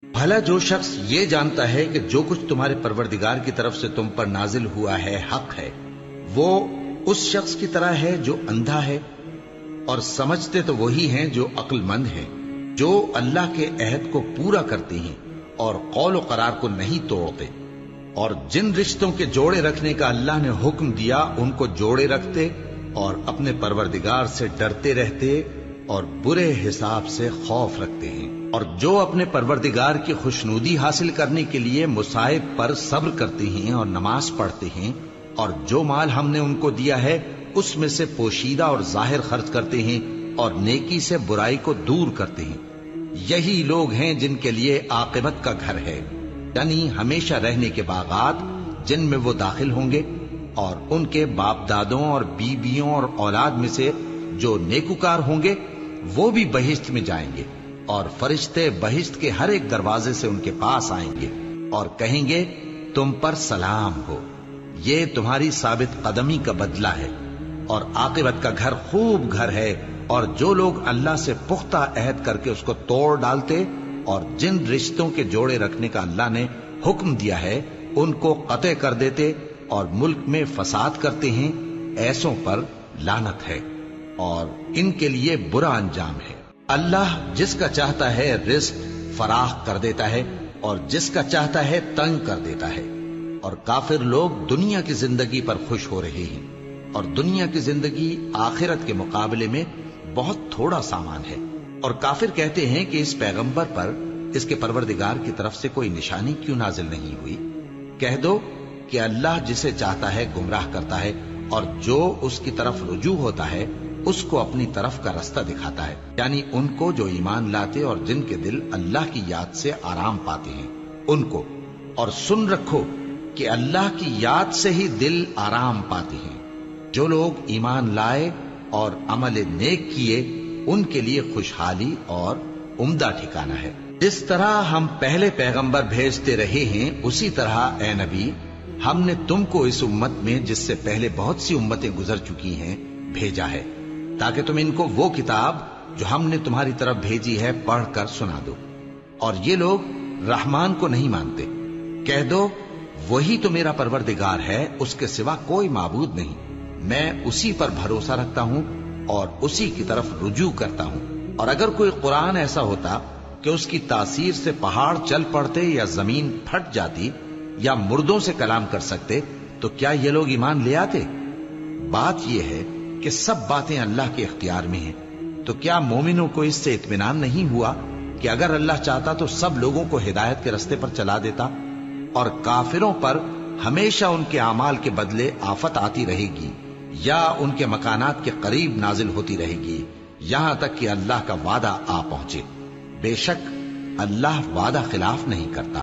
بھلا جو شخص یہ جانتا ہے کہ جو کچھ تمہارے پروردگار کی طرف سے تم پر نازل ہوا ہے حق ہے، وہ اس شخص کی طرح ہے جو اندھا ہے، اور سمجھتے تو وہی ہیں جو عقل مند ہیں، جو اللہ کے عہد کو پورا کرتے ہیں اور قول و قرار کو نہیں توڑتے، اور جن رشتوں کے جوڑے رکھنے کا اللہ نے حکم دیا ان کو جوڑے رکھتے اور اپنے پروردگار سے ڈرتے رہتے اور برے حساب سے خوف رکھتے ہیں، اور جو اپنے پروردگار کی خوشنودی حاصل کرنے کے لیے مصائب پر صبر کرتے ہیں اور نماز پڑھتے ہیں، اور جو مال ہم نے ان کو دیا ہے اس میں سے پوشیدہ اور ظاہر خرچ کرتے ہیں اور نیکی سے برائی کو دور کرتے ہیں، یہی لوگ ہیں جن کے لیے عاقبت کا گھر ہے، یعنی ہمیشہ رہنے کے باغات جن میں وہ داخل ہوں گے، اور ان کے باپ دادوں اور بیویوں اور اولاد میں سے جو نیکوکار ہوں گے وہ بھی بہشت میں جائیں گے، اور فرشتے بہشت کے ہر ایک دروازے سے ان کے پاس آئیں گے اور کہیں گے تم پر سلام ہو، یہ تمہاری ثابت قدمی کا بدلہ ہے، اور عاقبت کا گھر خوب گھر ہے، اور جو لوگ اللہ سے پختہ عہد کر کے اس کو توڑ ڈالتے اور جن رشتوں کے جوڑے رکھنے کا اللہ نے حکم دیا ہے ان کو قطع کر دیتے اور ملک میں فساد کرتے ہیں، ایسوں پر لعنت ہے اور ان کے لیے برا انجام ہے۔ اللہ جس کا چاہتا ہے رزق فراخ کر دیتا ہے اور جس کا چاہتا ہے تنگ کر دیتا ہے، اور کافر لوگ دنیا کی زندگی پر خوش ہو رہے ہیں، اور دنیا کی زندگی آخرت کے مقابلے میں بہت تھوڑا سامان ہے، اور کافر کہتے ہیں کہ اس پیغمبر پر اس کے پروردگار کی طرف سے کوئی نشانی کیوں نازل نہیں ہوئی؟ کہہ دو کہ اللہ جسے چاہتا ہے گمراہ کرتا ہے، اور جو اس کی طرف رجوع ہوتا ہے اس کو اپنی طرف کا رستہ دکھاتا ہے، یعنی ان کو جو ایمان لاتے اور جن کے دل اللہ کی یاد سے آرام پاتے ہیں ان کو، اور سن رکھو کہ اللہ کی یاد سے ہی دل آرام پاتے ہیں، جو لوگ ایمان لائے اور عمل نیک کیے ان کے لیے خوشحالی اور عمدہ ٹھکانہ ہے۔ جس طرح ہم پہلے پیغمبر بھیجتے رہے ہیں اسی طرح اے نبی ہم نے تم کو اس امت میں جس سے پہلے بہت سی امتیں گزر چکی ہیں بھیجا ہے، تاکہ تم ان کو وہ کتاب جو ہم نے تمہاری طرف بھیجی ہے پڑھ کر سنا دو، اور یہ لوگ رحمان کو نہیں مانتے، کہہ دو وہی تو میرا پروردگار ہے، اس کے سوا کوئی معبود نہیں، میں اسی پر بھروسہ رکھتا ہوں اور اسی کی طرف رجوع کرتا ہوں۔ اور اگر کوئی قرآن ایسا ہوتا کہ اس کی تاثیر سے پہاڑ چل پڑتے یا زمین پھٹ جاتی یا مردوں سے کلام کر سکتے تو کیا یہ لوگ ایمان لے آتے؟ بات یہ ہے کہ سب باتیں اللہ کے اختیار میں ہیں، تو کیا مومنوں کو اس سے اطمینان نہیں ہوا کہ اگر اللہ چاہتا تو سب لوگوں کو ہدایت کے رستے پر چلا دیتا؟ اور کافروں پر ہمیشہ ان کے اعمال کے بدلے آفت آتی رہے گی یا ان کے مکانات کے قریب نازل ہوتی رہے گی یہاں تک کہ اللہ کا وعدہ آ پہنچے، بے شک اللہ وعدہ خلاف نہیں کرتا۔